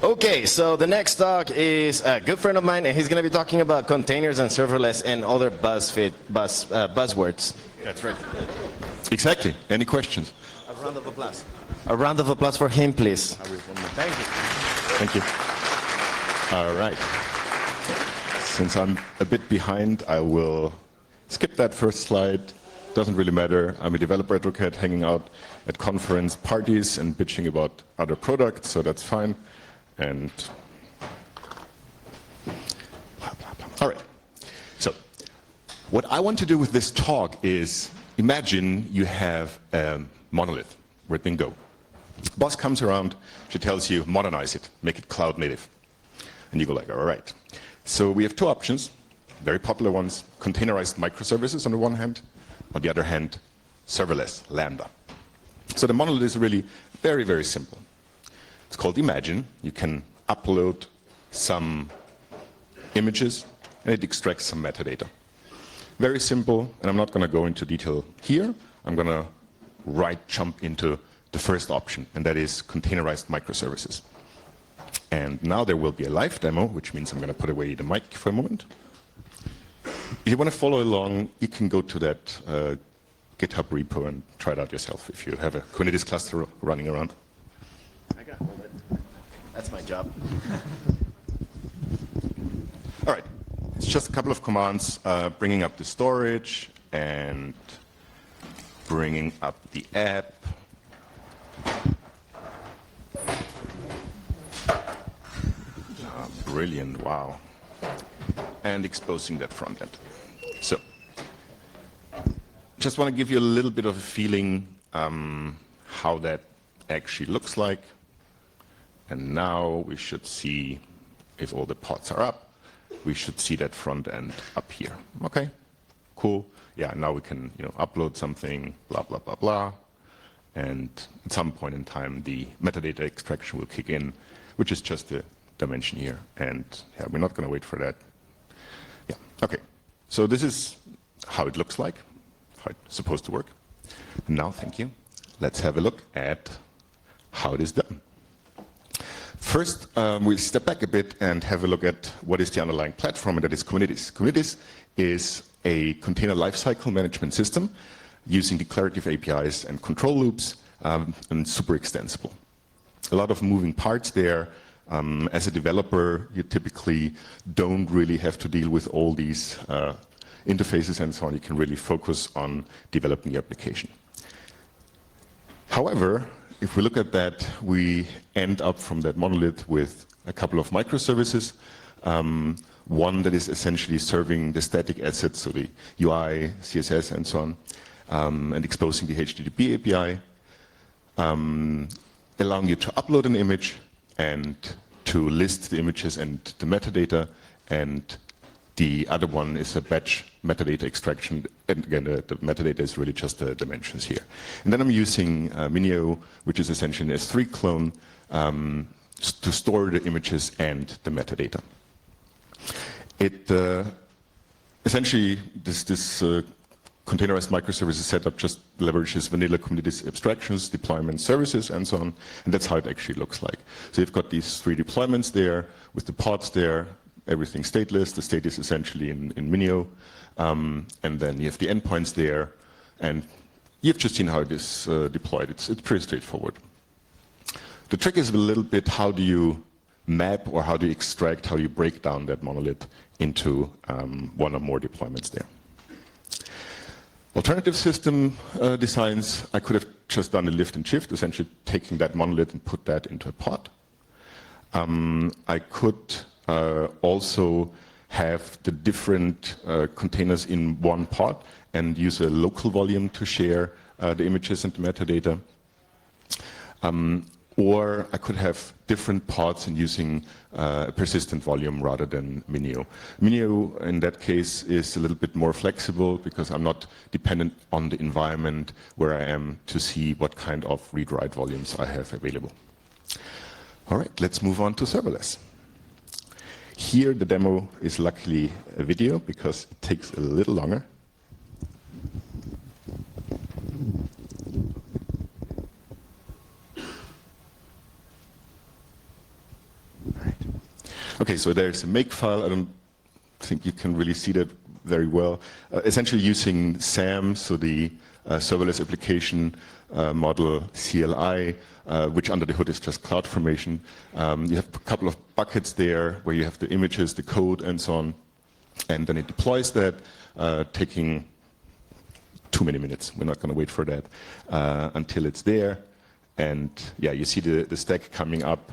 Okay, so the next talk is a good friend of mine, and he's going to be talking about containers and serverless and other buzzwords. That's right. Exactly. Any questions? A round of applause. A round of applause for him, please. Thank you. Thank you. All right. Since I'm a bit behind, I will skip that first slide. Doesn't really matter. I'm a developer advocate hanging out at conference parties and bitching about other products, so that's fine. And all right. So what I want to do with this talk is imagine you have a monolith where it can go. Boss comes around, she tells you modernize it, make it cloud native. And you go like, all right. So we have two options, very popular ones, containerized microservices on the one hand, on the other hand, serverless, Lambda. So the monolith is really very, very simple. It's called Imagine. You can upload some images and it extracts some metadata. Very simple, and I'm not going to go into detail here. I'm going to jump into the first option, and that is containerized microservices. And now there will be a live demo, which means I'm going to put away the mic for a moment. If you want to follow along, you can go to that GitHub repo and try it out yourself if you have a Kubernetes cluster running around. I got hold it. That's my job. All right. It's just a couple of commands, bringing up the storage and bringing up the app. Brilliant, wow. And exposing that front end. So, just want to give you a little bit of a feeling how that actually looks like. And now we should see, if all the pods are up, we should see that front end up here. Okay, cool. Yeah, now we can upload something, blah, blah, blah, blah. And at some point in time, the metadata extraction will kick in, which is just the dimension here. And yeah, we're not going to wait for that. Yeah, okay. So this is how it looks like, how it's supposed to work. And now, thank you. Let's have a look at how it is done. First, we'll step back a bit and have a look at what is the underlying platform, and that is Kubernetes. Kubernetes is a container lifecycle management system using declarative APIs and control loops, and super extensible. A lot of moving parts there. As a developer, you typically don't really have to deal with all these interfaces and so on. You can really focus on developing the application. However, if we look at that, we end up from that monolith with a couple of microservices. One that is essentially serving the static assets, so the UI, CSS, and so on, and exposing the HTTP API, allowing you to upload an image and to list the images and the metadata, and the other one is a batch metadata extraction, and again, the metadata is really just the dimensions here. And then I'm using Minio, which is essentially an S3 clone, to store the images and the metadata. It essentially, this containerized microservices setup just leverages vanilla Kubernetes abstractions, deployment services, and so on, and that's how it actually looks like. So you've got these three deployments there, with the pods there, everything stateless. The state is essentially in Minio, and then you have the endpoints there, and you've just seen how it is deployed. It's pretty straightforward. The trick is a little bit how do you map, or how do you extract, how do you break down that monolith into one or more deployments there. Alternative system designs, I could have just done a lift and shift, essentially taking that monolith and put that into a pod. I could also have the different containers in one pod and use a local volume to share the images and the metadata. Or I could have different pods and using a persistent volume rather than Minio. Minio, in that case, is a little bit more flexible because I'm not dependent on the environment where I am to see what kind of read-write volumes I have available. All right, let's move on to serverless. Here, the demo is luckily a video because it takes a little longer. Okay, so there's a make file. I don't think you can really see that very well. Essentially using SAM, so the serverless application model CLI, which under the hood is just CloudFormation. You have a couple of buckets there where you have the images, the code, and so on. And then it deploys that, taking too many minutes. We're not going to wait for that until it's there. And yeah, you see the stack coming up.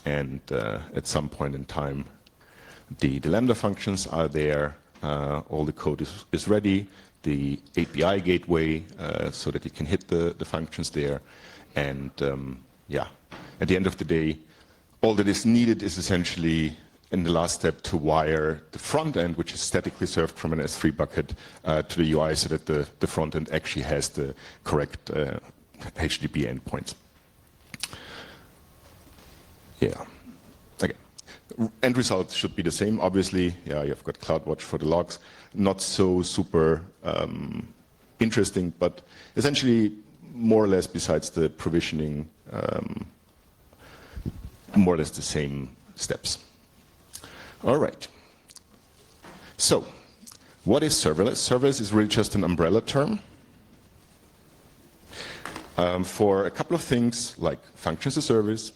And at some point in time, the Lambda functions are there. All the code is ready. The API gateway, so that you can hit the functions there. And yeah, at the end of the day, all that is needed is essentially in the last step to wire the front end, which is statically served from an S3 bucket, to the UI so that the front end actually has the correct HTTP endpoints. Yeah. Okay. End result should be the same. Obviously, yeah, you've got CloudWatch for the logs. Not so super interesting, but essentially more or less besides the provisioning, more or less the same steps. All right. So, what is serverless? Serverless is really just an umbrella term for a couple of things like functions as a service.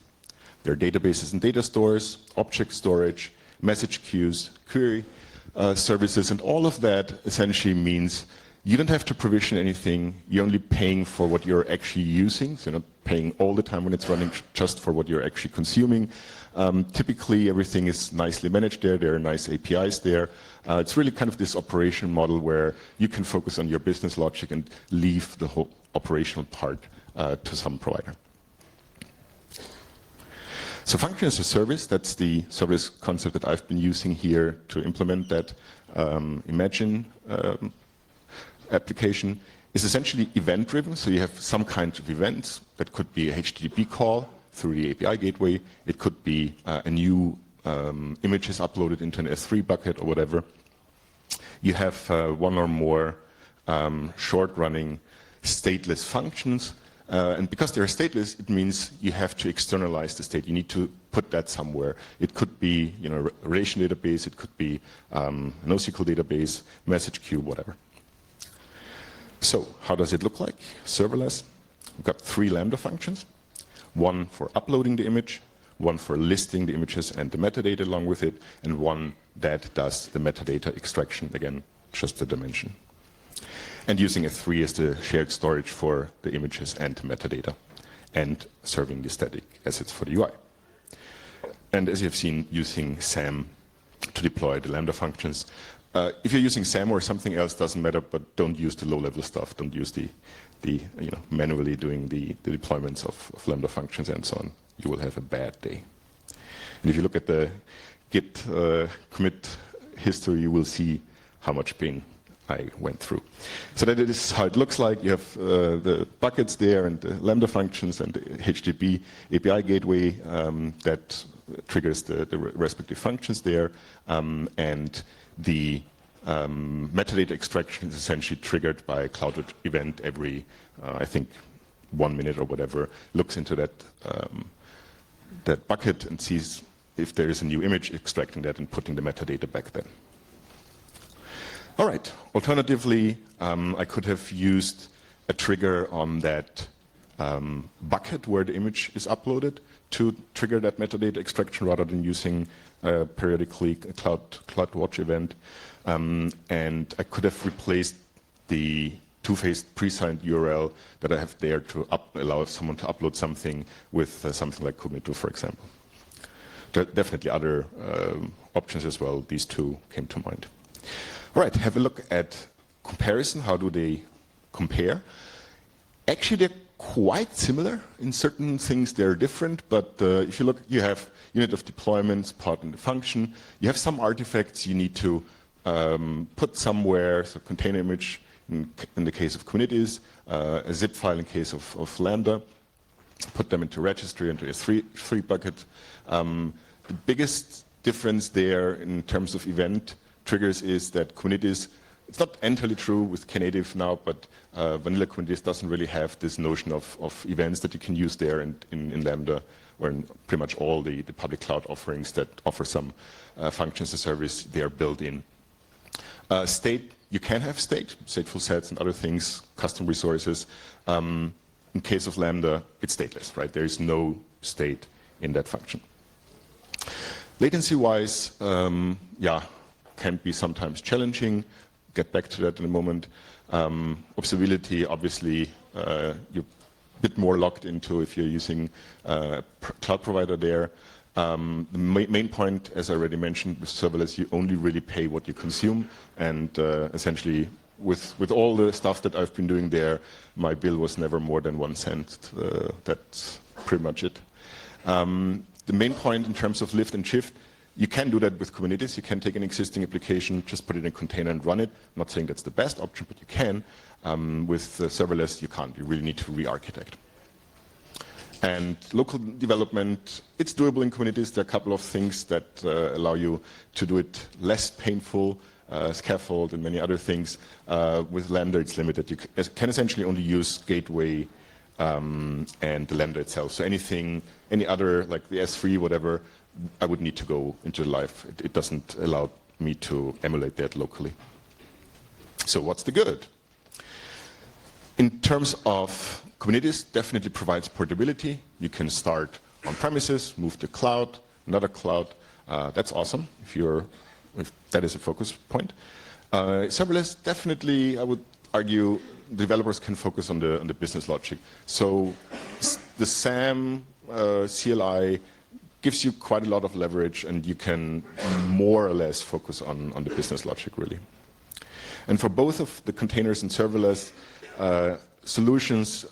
There are databases and data stores, object storage, message queues, query services, and all of that essentially means you don't have to provision anything. You're only paying for what you're actually using. So you're not paying all the time when it's running, just for what you're actually consuming. Typically, everything is nicely managed there. There are nice APIs there. It's really kind of this operation model where you can focus on your business logic and leave the whole operational part to some provider. So function as a service, that's the service concept that I've been using here to implement that Imagine application. Is essentially event-driven, so you have some kind of events. That could be a HTTP call through the API gateway. It could be a new image is uploaded into an S3 bucket or whatever. You have one or more short-running stateless functions. And because they're stateless, it means you have to externalize the state. You need to put that somewhere. It could be, you know, a relation database. It could be an NoSQL database, message queue, whatever. So how does it look like? Serverless. We've got 3 Lambda functions. One for uploading the image, one for listing the images and the metadata along with it, and one that does the metadata extraction, again, just the dimension. And using S3 as the shared storage for the images and metadata, and serving the static assets for the UI. And as you've seen, using SAM to deploy the Lambda functions. If you're using SAM or something else, doesn't matter, but don't use the low-level stuff. Don't use the manually doing the deployments of Lambda functions and so on. You will have a bad day. And if you look at the Git commit history, you will see how much pain I went through. So that is how it looks like. You have the buckets there and the Lambda functions and the HTTP API gateway that triggers the respective functions there. And the metadata extraction is essentially triggered by a CloudWatch event every, I think, 1 minute or whatever, looks into that, that bucket and sees if there is a new image, extracting that and putting the metadata back then. All right, alternatively, I could have used a trigger on that bucket where the image is uploaded to trigger that metadata extraction rather than using periodically a CloudWatch event. And I could have replaced the two-phase pre-signed URL that I have there to allow someone to upload something with something like Commito, for example. There are definitely other options as well. These two came to mind. All right, have a look at comparison. How do they compare? Actually, they're quite similar. In certain things, they're different. But if you look, you have unit of deployments, part in the function. You have some artifacts you need to put somewhere. So container image in the case of Kubernetes, a zip file in case of Lambda. Put them into registry, into a three bucket. The biggest difference there in terms of event triggers is that Kubernetes it's not entirely true with Knative now, but vanilla Kubernetes doesn't really have this notion of events that you can use there in Lambda or in pretty much all the public cloud offerings that offer some functions as a service. They are built in. State, you can have stateful sets and other things, custom resources. In case of Lambda, it's stateless, right? There is no state in that function. Latency-wise, yeah, can be sometimes challenging. Get back to that in a moment. Observability, obviously, you're a bit more locked into if you're using a cloud provider there. The main point, as I already mentioned, with serverless, you only really pay what you consume, and essentially, with all the stuff that I've been doing there, my bill was never more than 1 cent. That's pretty much it. The main point in terms of lift and shift, you can do that with Kubernetes. You can take an existing application, just put it in a container and run it. I'm not saying that's the best option, but you can. With serverless, you can't. You really need to re-architect. And local development, it's doable in Kubernetes. There are a couple of things that allow you to do it less painful, scaffold and many other things. With Lambda, it's limited. You can essentially only use gateway and the Lambda itself. So anything, any other, like the S3, whatever, I would need to go into live. It doesn't allow me to emulate that locally. So what's the good? In terms of Kubernetes, definitely provides portability. You can start on premises, move to cloud, another cloud. That's awesome if that is a focus point. Serverless, definitely, I would argue, developers can focus on the business logic. So the SAM, CLI, gives you quite a lot of leverage, and you can more or less focus on the business logic, really. And for both of the containers and serverless, solutions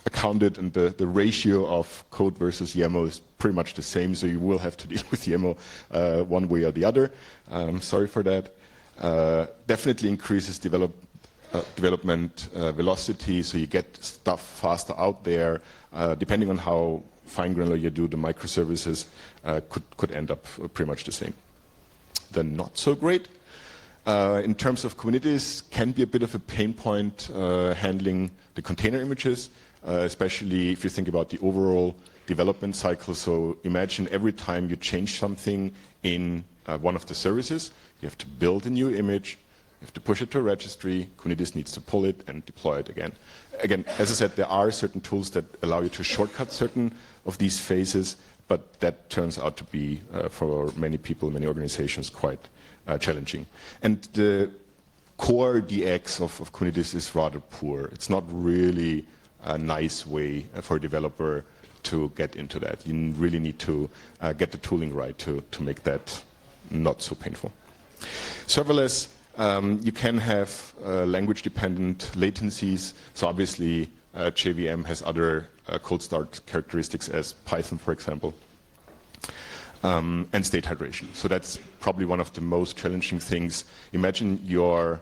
accounted, and the ratio of code versus YAML is pretty much the same, so you will have to deal with YAML one way or the other. Sorry for that. Definitely increases development velocity, so you get stuff faster out there. Depending on how fine granular you do, the microservices could end up pretty much the same. The not so great, in terms of Kubernetes, can be a bit of a pain point handling the container images, especially if you think about the overall development cycle. So imagine every time you change something in one of the services, you have to build a new image, you have to push it to a registry, Kubernetes needs to pull it and deploy it again. Again, as I said, there are certain tools that allow you to shortcut certain of these phases, but that turns out to be, for many people, many organizations, quite challenging. And the core DX of Kubernetes is rather poor. It's not really a nice way for a developer to get into that. You really need to get the tooling right to make that not so painful. Serverless, you can have language-dependent latencies. So obviously, JVM has other cold start characteristics as Python, for example. And state hydration. So that's probably one of the most challenging things. Imagine your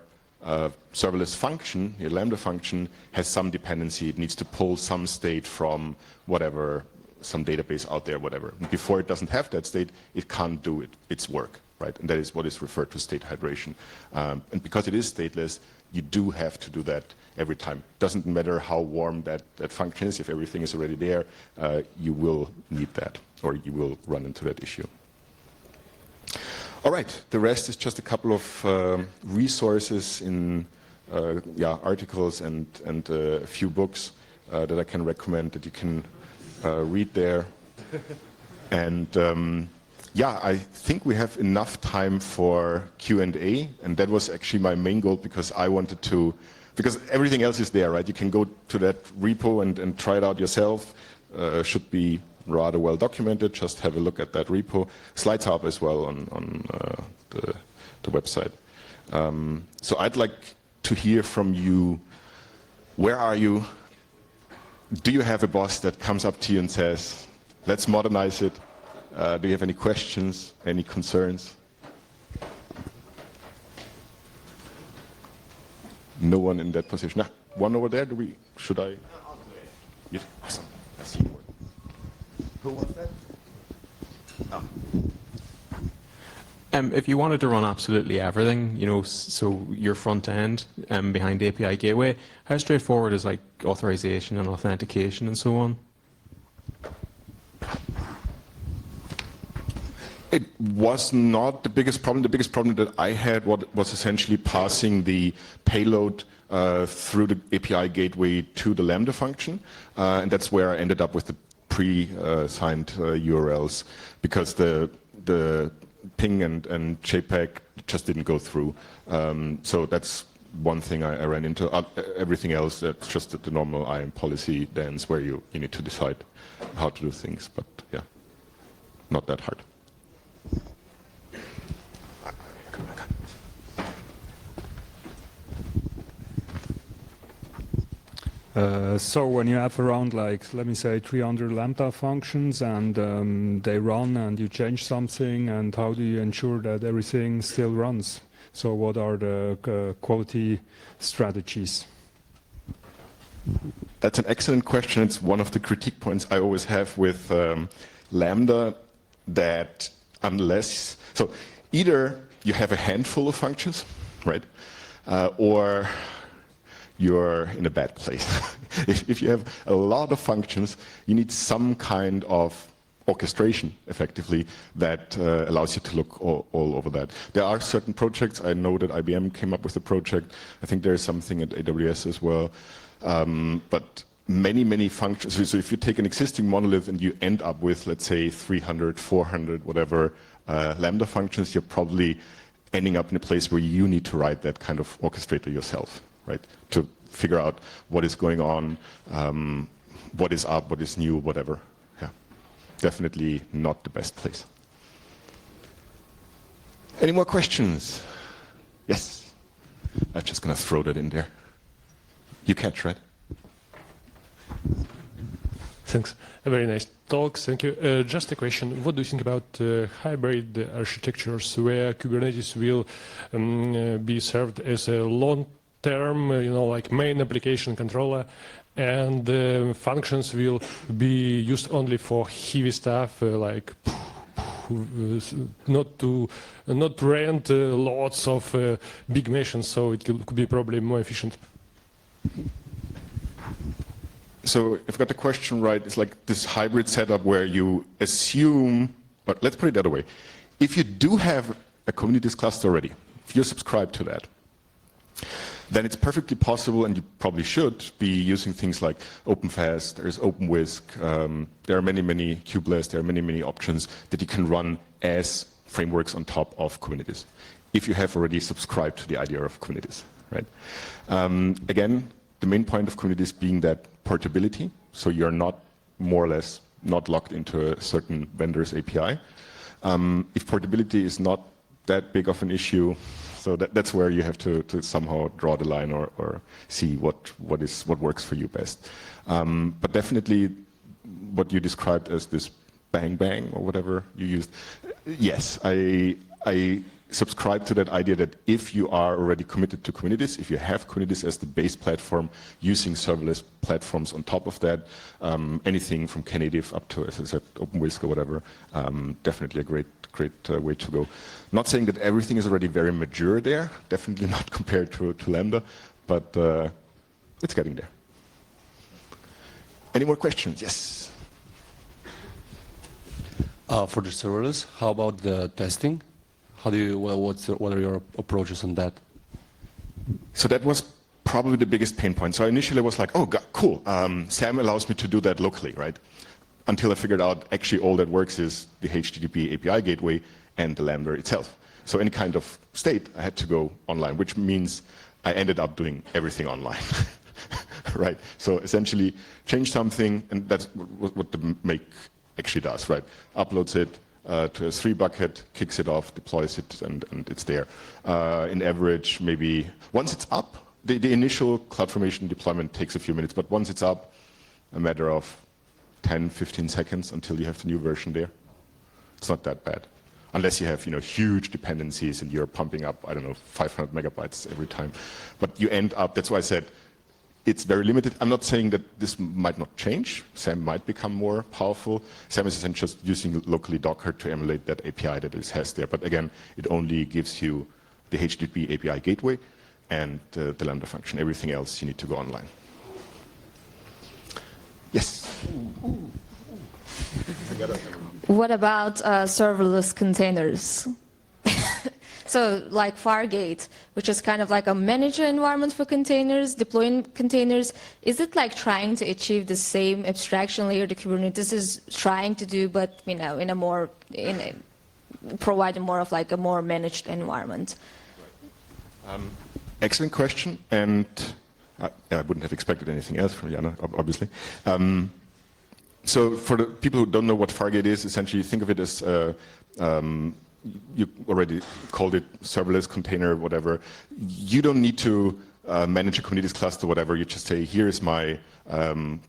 serverless function, your Lambda function, has some dependency. It needs to pull some state from whatever, some database out there, whatever. And before it doesn't have that state, it can't do its work, right? And that is what is referred to state hydration. And because it is stateless, you do have to do that every time. Doesn't matter how warm that function is, if everything is already there, you will need that, or you will run into that issue. All right, the rest is just a couple of resources in articles and a few books that I can recommend that you can read there. And I think we have enough time for Q&A, and that was actually my main goal, because I wanted to, because everything else is there, right? You can go to that repo and try it out yourself. Should be rather well documented. Just have a look at that repo. Slides are up as well on the website. So I'd like to hear from you. Where are you? Do you have a boss that comes up to you and says, let's modernize it? Do you have any questions, any concerns? No one in that position. Nah, one over there. Should I? Yes. Awesome. I see you. Who was that? Oh. If you wanted to run absolutely everything, so your front end behind API gateway, how straightforward is like authorization and authentication and so on? It was not the biggest problem. The biggest problem that I had was essentially passing the payload through the API gateway to the Lambda function, and that's where I ended up with the pre-signed URLs, because the ping and JPEG just didn't go through. So that's one thing I ran into. Everything else, that's just the normal IAM policy dance where you need to decide how to do things. But yeah, not that hard. So when you have around, like, let me say 300 Lambda functions and they run and you change something, and how do you ensure that everything still runs? So what are the quality strategies? That's an excellent question. It's one of the critique points I always have with Lambda, that unless, so either you have a handful of functions, right, or you're in a bad place. If you have a lot of functions, you need some kind of orchestration, effectively, that allows you to look all over that. There are certain projects. I know that IBM came up with a project. I think there's something at AWS as well. But many functions. So if you take an existing monolith and you end up with, let's say, 300, 400, whatever Lambda functions, you're probably ending up in a place where you need to write that kind of orchestrator yourself, right? To figure out what is going on, what is up, what is new, whatever. Yeah, definitely not the best place. Any more questions? Yes. I'm just going to throw that in there. You catch, right? Thanks. A very nice talk. Thank you. Just a question. What do you think about hybrid architectures where Kubernetes will be served as a long-term, like main application controller, and functions will be used only for heavy stuff, like not rent lots of big machines, so it could be probably more efficient. So if I got the question right, it's like this hybrid setup where you assume, but let's put it the other way. If you do have a Kubernetes cluster already, if you're subscribed to that, then it's perfectly possible, and you probably should, be using things like OpenFast, there's OpenWhisk, there are many kubeless, there are many options that you can run as frameworks on top of Kubernetes, if you have already subscribed to the idea of Kubernetes, right? Again, the main point of Kubernetes being that portability, so you're not more or less not locked into a certain vendor's API. If portability is not that big of an issue, so that's where you have to somehow draw the line or see what works for you best. But definitely what you described as this bang or whatever you used, yes, I subscribe to that idea that if you are already committed to Kubernetes, if you have Kubernetes as the base platform, using serverless platforms on top of that, anything from Knative up to, as I said, OpenWhisk or whatever, definitely a great way to go. Not saying that everything is already very mature there, definitely not compared to Lambda, but it's getting there. Any more questions? Yes. For the serverless, how about the testing? How do you, what are your approaches on that? So that was probably the biggest pain point. So initially I was like, oh, God, cool. SAM allows me to do that locally, right? Until I figured out actually all that works is the HTTP API gateway and the Lambda itself. So any kind of state, I had to go online, which means I ended up doing everything online, right? So essentially change something, and that's what the make actually does, right? Uploads it to a S3 bucket, kicks it off, deploys it, and it's there. In average, maybe once it's up, the initial CloudFormation deployment takes a few minutes, but once it's up, a matter of 10, 15 seconds until you have the new version there. It's not that bad. Unless you have, huge dependencies and you're pumping up, I don't know, 500 megabytes every time. But you end up, that's why I said, it's very limited. I'm not saying that this might not change. SAM might become more powerful. SAM is essentially just using locally Docker to emulate that API that it has there. But again, it only gives you the HTTP API gateway and the Lambda function. Everything else you need to go online. Yes? What about serverless containers? So like Fargate, which is kind of like a manager environment for containers, deploying containers, is it like trying to achieve the same abstraction layer the Kubernetes is trying to do, but in a providing more of like a more managed environment? Excellent question, and I wouldn't have expected anything else from Jana, obviously. So for the people who don't know what Fargate is, essentially think of it as you already called it serverless container, whatever. You don't need to manage a Kubernetes cluster, whatever. You just say, here is my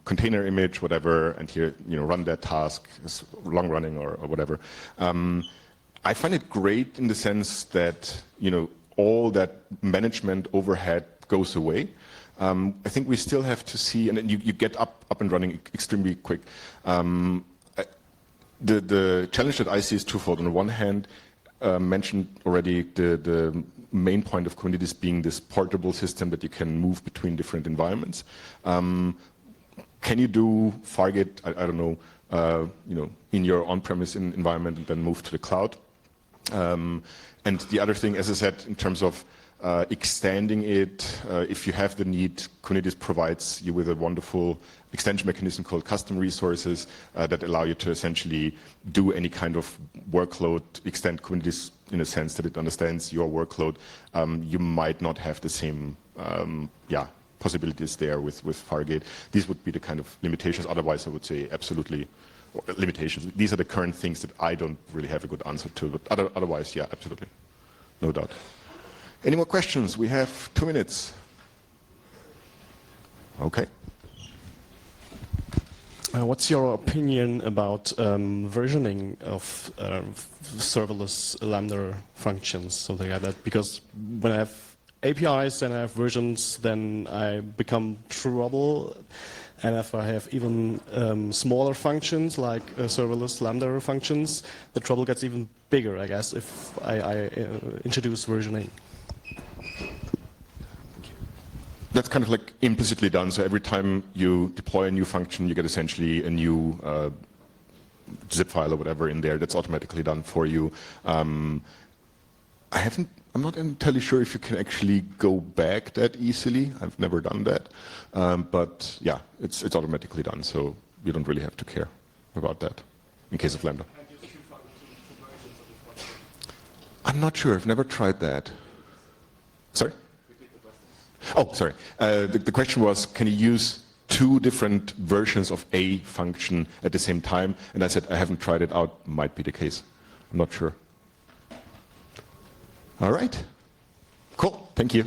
container image, whatever, and here, run that task, it's long running or whatever. I find it great in the sense that, all that management overhead goes away. I think we still have to see, and then you get up and running extremely quick. The challenge that I see is twofold. On the one hand, mentioned already the main point of Kubernetes being this portable system that you can move between different environments. Can you do Fargate, I don't know, in your on-premise environment and then move to the cloud? And the other thing, as I said, in terms of extending it, if you have the need, Kubernetes provides you with a wonderful extension mechanism called custom resources that allow you to essentially do any kind of workload, extend Kubernetes in a sense that it understands your workload. You might not have the same possibilities there with Fargate. These would be the kind of limitations. Otherwise, I would say absolutely limitations. These are the current things that I don't really have a good answer to. But otherwise, yeah, absolutely. No doubt. Any more questions? We have 2 minutes. Okay. What's your opinion about versioning of serverless Lambda functions, something like that? Because when I have APIs and I have versions, then I become trouble. And if I have even smaller functions like serverless Lambda functions, the trouble gets even bigger, I guess, if I introduce versioning. That's kind of like implicitly done. So every time you deploy a new function, you get essentially a new zip file or whatever in there. That's automatically done for you. I'm not entirely sure if you can actually go back that easily. I've never done that. But yeah, it's automatically done. So you don't really have to care about that in case of Lambda. I'm not sure. I've never tried that. Sorry? Oh, sorry. The question was, can you use 2 different versions of a function at the same time? And I said, I haven't tried it out. Might be the case. I'm not sure. All right. Cool. Thank you.